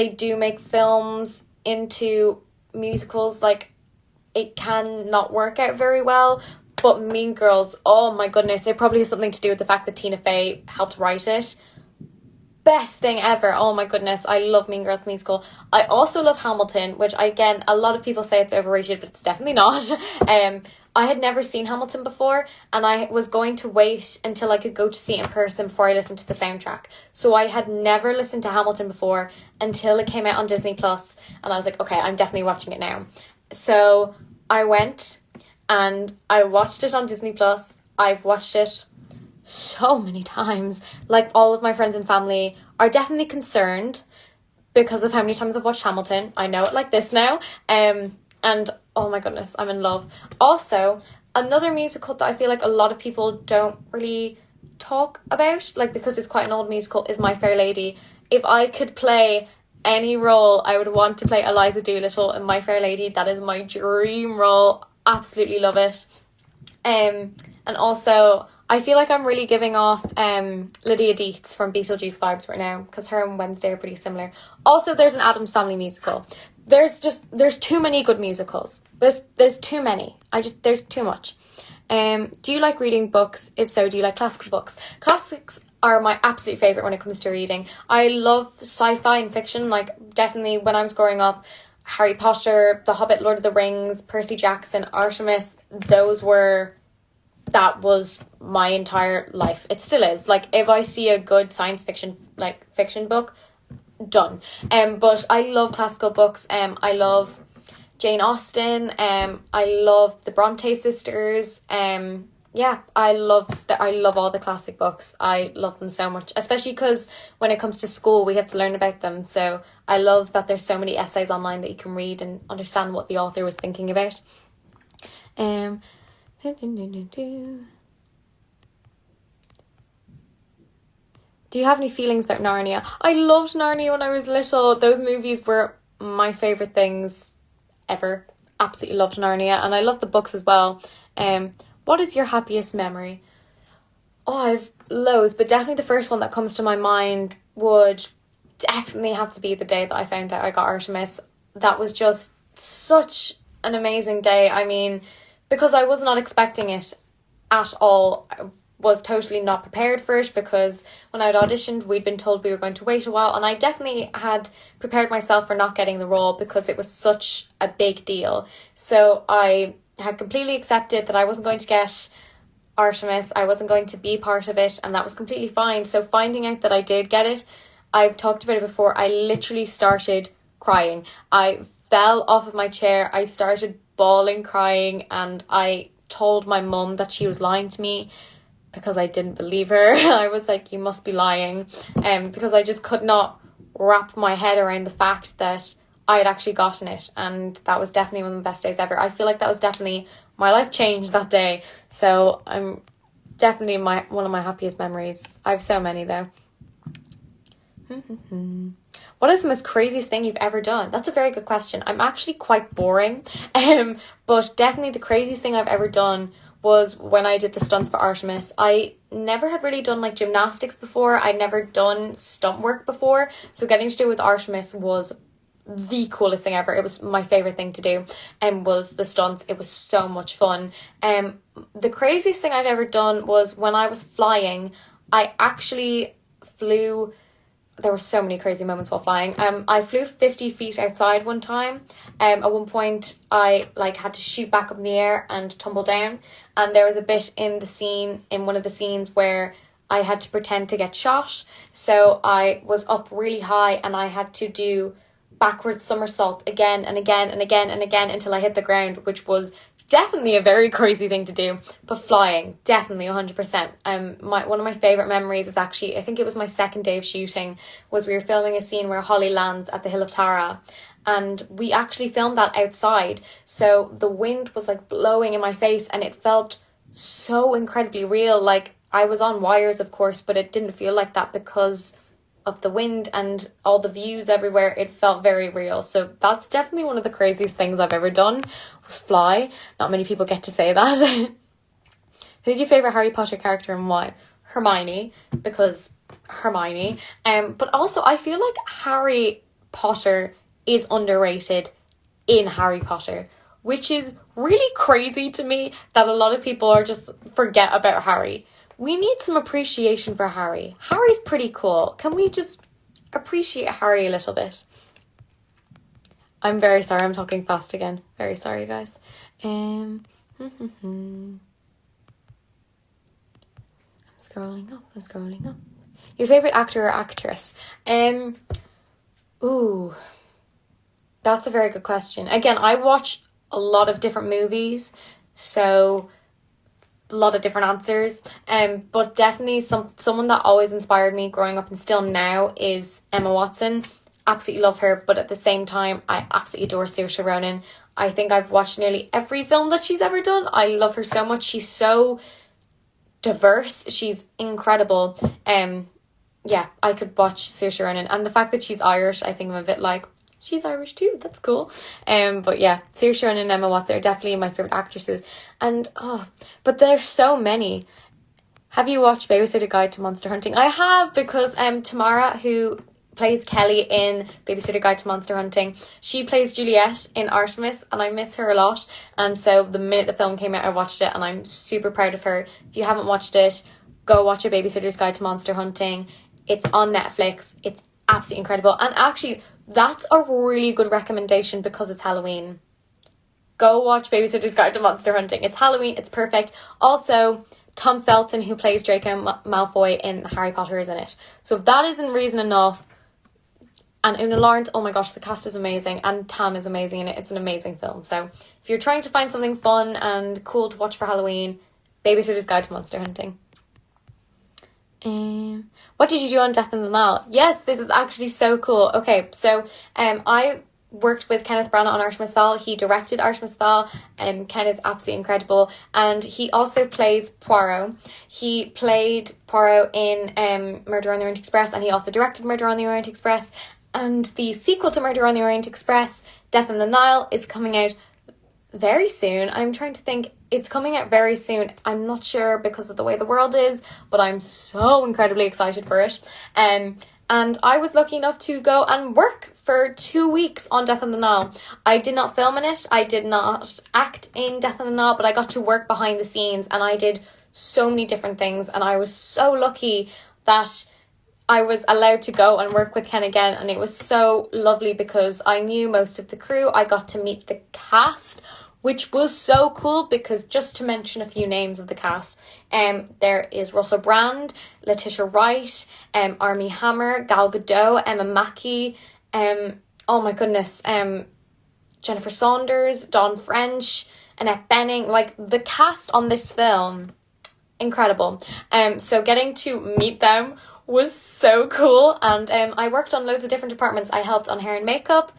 do make films into musicals, like, it can not work out very well. But Mean Girls, oh my goodness, it probably has something to do with the fact that Tina Fey helped write it. Best thing ever. Oh my goodness, I love Mean Girls the musical. I also love Hamilton, which, again, a lot of people say it's overrated, but it's definitely not. I had never seen Hamilton before, and I was going to wait until I could go to see it in person before I listened to the soundtrack. So I had never listened to Hamilton before until it came out on Disney Plus, and I was like, okay, I'm definitely watching it now. So I went and I watched it on Disney Plus. I've watched it so many times. Like, all of my friends and family are definitely concerned because of how many times I've watched Hamilton. I know it like this now. And oh my goodness, I'm in love. Also, another musical that I feel like a lot of people don't really talk about, like, because it's quite an old musical, is My Fair Lady. If I could play any role, I would want to play Eliza Doolittle in My Fair Lady. That is my dream role. Absolutely love it. And also, I feel like I'm really giving off Lydia Deetz from Beetlejuice vibes right now, because her and Wednesday are pretty similar. Also, there's an Addams Family musical. There's too many good musicals. There's too many. There's too much. Do you like reading books? If so, do you like classical books? Classics are my absolute favourite when it comes to reading. I love sci-fi and fiction. Like, definitely when I was growing up, Harry Potter, The Hobbit, Lord of the Rings, Percy Jackson, Artemis, that was my entire life. It still is. Like, if I see a good science fiction, like, fiction book, done. But I love classical books. I love Jane Austen. I love the Bronte sisters. Yeah, I love all the classic books. I love them so much, especially because when it comes to school, we have to learn about them. So I love that there's so many essays online that you can read and understand what the author was thinking about. Do you have any feelings about Narnia? I loved Narnia when I was little. Those movies were my favourite things ever. Absolutely loved Narnia, and I love the books as well. What is your happiest memory? Oh, I've loads, but definitely the first one that comes to my mind would definitely have to be the day that I found out I got Artemis. That was just such an amazing day. I mean, because I was not expecting it at all. I was totally not prepared for it, because when I had auditioned, we'd been told we were going to wait a while, and I definitely had prepared myself for not getting the role because it was such a big deal. So I had completely accepted that I wasn't going to get Artemis, I wasn't going to be part of it, and that was completely fine. So finding out that I did get it, I've talked about it before, I literally started crying. I fell off of my chair, I started bawling, crying, and I told my mum that she was lying to me because I didn't believe her. I was like, you must be lying, because I just could not wrap my head around the fact that I had actually gotten it, and that was definitely one of the best days ever. I feel like that was definitely, my life changed that day, so I'm definitely one of my happiest memories. I have so many though. What is the most craziest thing you've ever done? That's a very good question. I'm actually quite boring, but definitely the craziest thing I've ever done was when I did the stunts for Artemis. I never had really done like gymnastics before. I'd never done stunt work before, so getting to do it with Artemis was the coolest thing ever. It was my favorite thing to do, and was the stunts. It was so much fun. The craziest thing I've ever done was when I was flying. I actually flew. There were so many crazy moments while flying. I flew 50 feet outside one time. At one point, I had to shoot back up in the air and tumble down. And there was a bit in one of the scenes where I had to pretend to get shot. So I was up really high, and I had to do backwards somersaults again and again and again and again until I hit the ground, which was definitely a very crazy thing to do, but flying, definitely 100%. One of my favourite memories is actually, I think it was my second day of shooting, was we were filming a scene where Holly lands at the Hill of Tara, and we actually filmed that outside, so the wind was like blowing in my face and it felt so incredibly real. Like, I was on wires, of course, but it didn't feel like that because of the wind and all the views everywhere. It felt very real. So that's definitely one of the craziest things I've ever done, was fly. Not many people get to say that. Who's your favourite Harry Potter character and why? Hermione, because Hermione. But also I feel like Harry Potter is underrated in Harry Potter, which is really crazy to me that a lot of people are just forget about Harry. We need some appreciation for Harry. Harry's pretty cool. Can we just appreciate Harry a little bit? I'm very sorry, I'm talking fast again. Very sorry, guys. I'm scrolling up. Your favourite actor or actress? Ooh, that's a very good question. Again, I watch a lot of different movies, so a lot of different answers, but definitely someone that always inspired me growing up and still now is Emma Watson. Absolutely love her, but at the same time I absolutely adore Saoirse Ronan. I think I've watched nearly every film that she's ever done. I love her so much. She's so diverse, she's incredible. Yeah, I could watch Saoirse Ronan, and the fact that she's Irish, I think I'm a bit like, she's Irish too, that's cool. But yeah, Saoirse Ronan and Emma Watson are definitely my favourite actresses. And, but there's so many. Have you watched Babysitter Guide to Monster Hunting? I have, because Tamara, who plays Kelly in Babysitter Guide to Monster Hunting, she plays Juliet in Artemis, and I miss her a lot. And so the minute the film came out, I watched it, and I'm super proud of her. If you haven't watched it, go watch A Babysitter's Guide to Monster Hunting. It's on Netflix. It's absolutely incredible. And actually, that's a really good recommendation because it's Halloween. Go watch Babysitter's Guide to Monster Hunting. It's Halloween, it's perfect. Also, Tom Felton, who plays Draco Malfoy in Harry Potter, is in it. So if that isn't reason enough, and Una Lawrence, oh my gosh, the cast is amazing, and Tam is amazing in it. It's an amazing film. So if you're trying to find something fun and cool to watch for Halloween, Babysitter's Guide to Monster Hunting. What did you do on Death in the Nile? Yes, this is actually so cool. Okay, so I worked with Kenneth Branagh on Artemis Fowl. He directed Artemis Fowl, and Ken is absolutely incredible. And he also plays Poirot. He played Poirot in Murder on the Orient Express, and he also directed Murder on the Orient Express. And the sequel to Murder on the Orient Express, Death in the Nile, is coming out very soon. I'm trying to think. It's coming out very soon. I'm not sure because of the way the world is, but I'm so incredibly excited for it. And I was lucky enough to go and work for 2 weeks on Death on the Nile. I did not film in it. I did not act in Death on the Nile, but I got to work behind the scenes, and I did so many different things. And I was so lucky that I was allowed to go and work with Ken again, and it was so lovely because I knew most of the crew. I got to meet the cast, which was so cool, because just to mention a few names of the cast, there is Russell Brand, Letitia Wright, Armie Hammer, Gal Gadot, Emma Mackey, oh my goodness, Jennifer Saunders, Dawn French, Annette Bening. Like, the cast on this film, incredible. So getting to meet them was so cool, and I worked on loads of different departments. I helped on hair and makeup,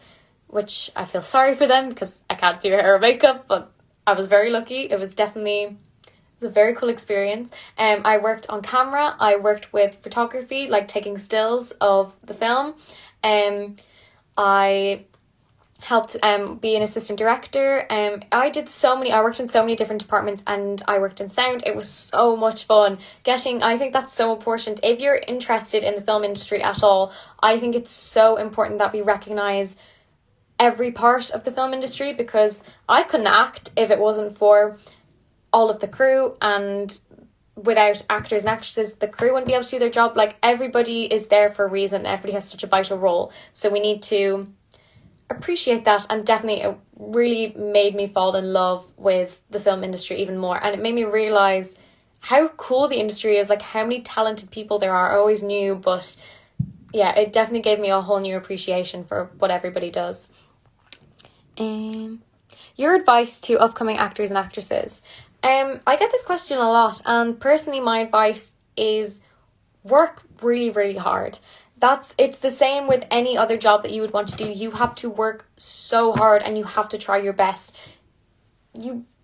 which I feel sorry for them because I can't do hair or makeup, but I was very lucky. It was a very cool experience. I worked on camera. I worked with photography, like taking stills of the film. I helped be an assistant director. I worked in so many different departments, and I worked in sound. It was so much fun. I think that's so important. If you're interested in the film industry at all, I think it's so important that we recognise every part of the film industry, because I couldn't act if it wasn't for all of the crew, and without actors and actresses, the crew wouldn't be able to do their job. Like, everybody is there for a reason. Everybody has such a vital role. So we need to appreciate that, and definitely it really made me fall in love with the film industry even more, and it made me realise how cool the industry is, like how many talented people there are. I always knew, but yeah, it definitely gave me a whole new appreciation for what everybody does. Your advice to upcoming actors and actresses. I get this question a lot, and personally my advice is work really, really hard. It's the same with any other job that you would want to do. You have to work so hard and you have to try your best.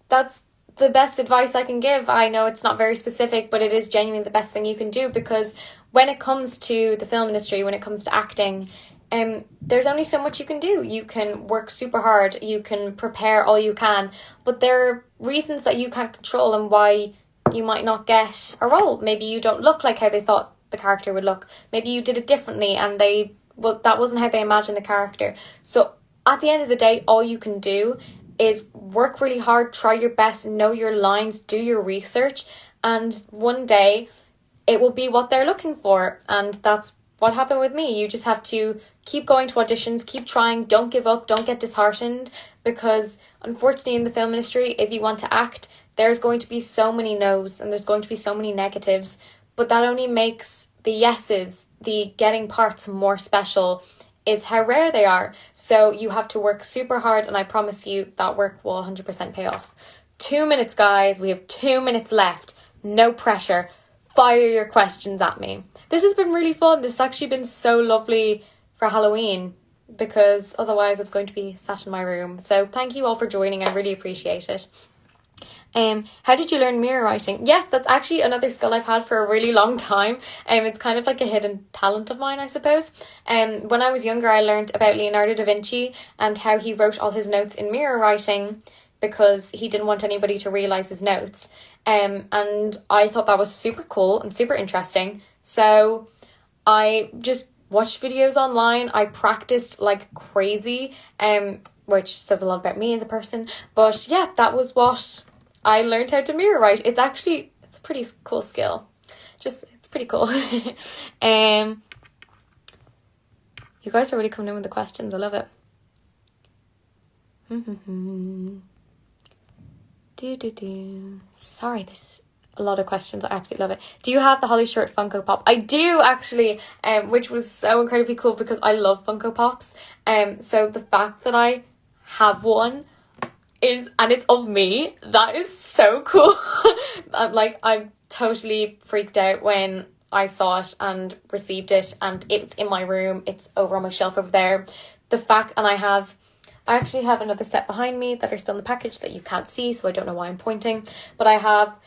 That's the best advice I can give. I know it's not very specific, but it is genuinely the best thing you can do, because when it comes to the film industry, when it comes to acting, there's only so much you can do. You can work super hard, you can prepare all you can, but there are reasons that you can't control and why you might not get a role. Maybe you don't look like how they thought the character would look. Maybe you did it differently and that wasn't how they imagined the character. So at the end of the day, all you can do is work really hard, try your best, know your lines, do your research, and one day it will be what they're looking for. And that's what happened with me. You just have to keep going to auditions, keep trying, don't give up, don't get disheartened, because unfortunately in the film industry, if you want to act, there's going to be so many no's and there's going to be so many negatives, but that only makes the yeses, the getting parts, more special, is how rare they are. So you have to work super hard, and I promise you that work will 100% pay off. 2 minutes, guys. We have 2 minutes left. No pressure. Fire your questions at me. This has been really fun. This has actually been so lovely for Halloween, because otherwise I was going to be sat in my room. So thank you all for joining. I really appreciate it. How did you learn mirror writing? Yes, that's actually another skill I've had for a really long time. It's kind of like a hidden talent of mine, I suppose. When I was younger, I learned about Leonardo da Vinci and how he wrote all his notes in mirror writing because he didn't want anybody to realise his notes. And I thought that was super cool and super interesting. So I just watched videos online. I practiced like crazy, which says a lot about me as a person. But yeah, that was what I learned how to mirror write. It's a pretty cool skill. It's pretty cool. You guys are really coming in with the questions. I love it. Sorry, there's a lot of questions. I absolutely love it. Do you have the Holly Short Funko Pop? I do, actually, which was so incredibly cool because I love Funko Pops. So the fact that I have one and it's of me, that is so cool. I'm totally freaked out when I saw it and received it, and it's in my room. It's over on my shelf over there. I actually have another set behind me that are still in the package that you can't see, so I don't know why I'm pointing, but I have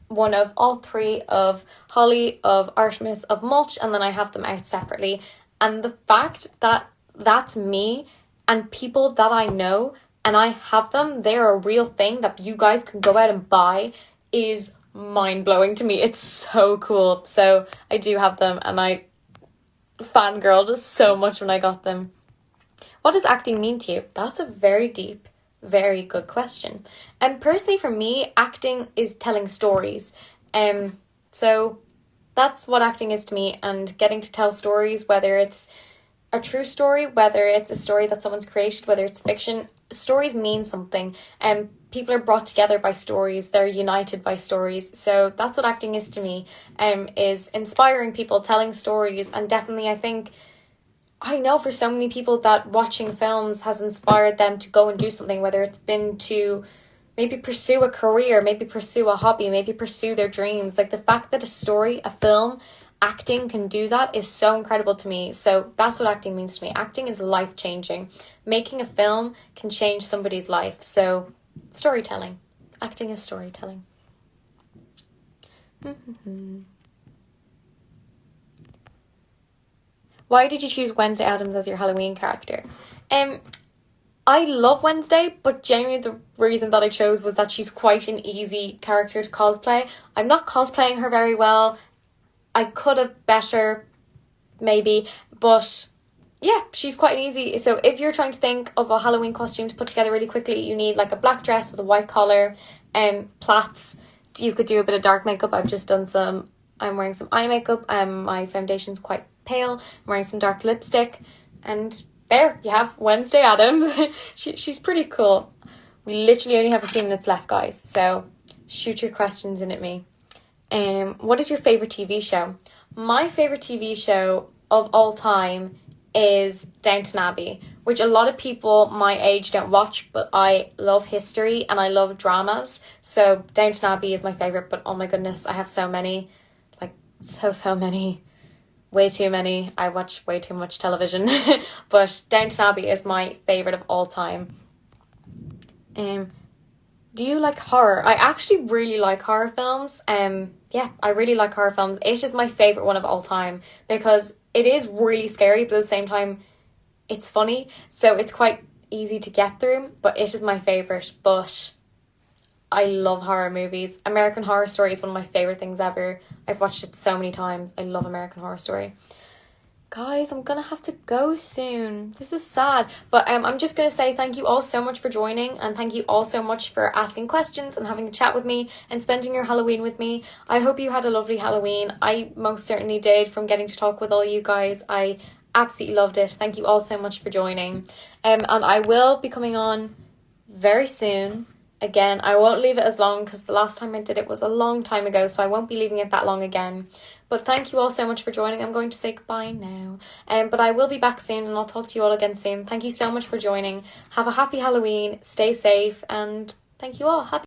one of all three of Holly, of Artemis, of Mulch, and then I have them out separately. And the fact that that's me and people that I know and I have them, they're a real thing that you guys can go out and buy, is mind-blowing to me. It's so cool. So I do have them, and I fangirled so much when I got them. What does acting mean to you? That's a very deep, very good question. And personally for me, acting is telling stories. So that's what acting is to me, and getting to tell stories, whether it's a true story, whether it's a story that someone's created, whether it's fiction. Stories mean something, and people are brought together by stories. They're united by stories. So that's what acting is to me, is inspiring people, telling stories. And definitely I know for so many people that watching films has inspired them to go and do something, whether it's been to maybe pursue a career, maybe pursue a hobby, maybe pursue their dreams. Like the fact that a story, a film, acting can do that is so incredible to me. So that's what acting means to me. Acting is life-changing. Making a film can change somebody's life. So storytelling. Acting is storytelling. Why did you choose Wednesday Addams as your Halloween character? I love Wednesday, but genuinely the reason that I chose was that she's quite an easy character to cosplay. I'm not cosplaying her very well. I could have better, maybe, but yeah, she's quite easy. So if you're trying to think of a Halloween costume to put together really quickly, you need like a black dress with a white collar, plaits. You could do a bit of dark makeup. I'm wearing some eye makeup. My foundation's quite pale. I'm wearing some dark lipstick, and there you have Wednesday Addams. She's pretty cool. We literally only have a few minutes left, guys, so shoot your questions in at me. What is your favourite TV show? My favourite TV show of all time is Downton Abbey, which a lot of people my age don't watch, but I love history and I love dramas. So Downton Abbey is my favourite, but oh my goodness, I have so many. Like, so many. Way too many. I watch way too much television. But Downton Abbey is my favourite of all time. Do you like horror? I actually really like horror films. Yeah, I really like horror films. It is my favourite one of all time because it is really scary, but at the same time, it's funny. So it's quite easy to get through, but it is my favourite. But I love horror movies. American Horror Story is one of my favourite things ever. I've watched it so many times. I love American Horror Story. Guys, I'm gonna have to go soon. This is sad. But I'm just gonna say thank you all so much for joining, and thank you all so much for asking questions and having a chat with me and spending your Halloween with me. I hope you had a lovely Halloween. I most certainly did, from getting to talk with all you guys. I absolutely loved it. Thank you all so much for joining. And I will be coming on very soon. Again, I won't leave it as long because the last time I did it was a long time ago, so I won't be leaving it that long again. But thank you all so much for joining. I'm going to say goodbye now. But I will be back soon and I'll talk to you all again soon. Thank you so much for joining. Have a happy Halloween. Stay safe and thank you all. Happy